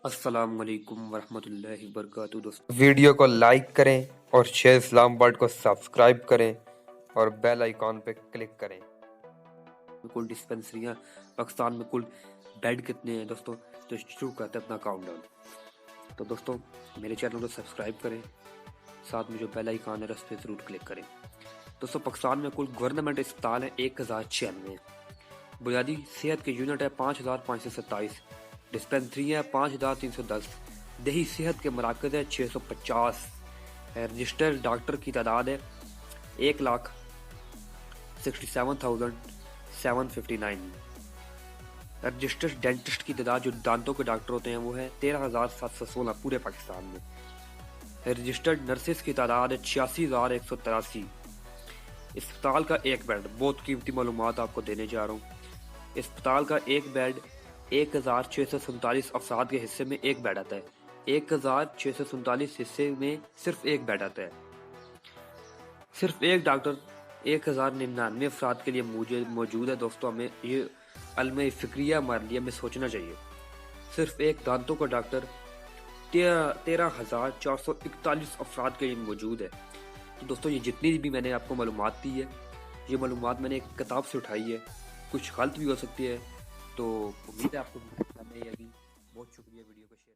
السلام علیکم ورحمۃ اللہ وبرکاتہ دوستوں، ویڈیو کو لائک کریں اور شیئر اسلام ورلڈ کو سبسکرائب کریں اور بیل آئیکن پہ کلک کریں۔ کل ڈسپنسریاں پاکستان میں، کل بیڈ کتنے ہیں دوستوں؟ تو شروع کرتے ہیں اپنا کاؤنٹ ڈاؤن۔ تو دوستوں میرے چینل کو سبسکرائب کریں، ساتھ میں جو بیل آئیکن ہے اس پہ ضرور کلک کریں۔ دوستوں پاکستان میں کل گورنمنٹ اسپتال ہیں 1096، بنیادی صحت کے یونٹ ہے 5527، ڈسپنسریاں 5310، دیہی صحت کے مراکز ہے 650، رجسٹرڈ ڈاکٹر کی تعداد ہے 1,67,759، رجسٹرڈ ڈینٹسٹ کی تعداد جو دانتوں کے ڈاکٹر ہوتے ہیں وہ ہے 13,716 پورے پاکستان میں، رجسٹرڈ نرسز کی تعداد ہے 86,183۔ اسپتال کا ایک بیڈ، بہت قیمتی معلومات آپ کو دینے جا رہا ہوں، اسپتال کا ایک بیڈ 1647 افراد کے حصے میں ایک بیڈ آتا ہے، 1647 حصے میں صرف ایک بیڈ آتا ہے، صرف ایک ڈاکٹر 1099 افراد کے لیے موجود ہے۔ دوستوں ہمیں یہ علم فکریہ ہمارے لیے ہمیں سوچنا چاہیے، صرف ایک دانتوں کا ڈاکٹر 13,441 افراد کے لیے موجود ہے۔ تو دوستوں یہ جتنی بھی میں نے آپ کو معلومات دی ہے، یہ معلومات میں نے ایک کتاب سے اٹھائی ہے، کچھ غلط بھی ہو سکتی ہے، تو امید ہے آپ کو بہت شکریہ ویڈیو کو شیئر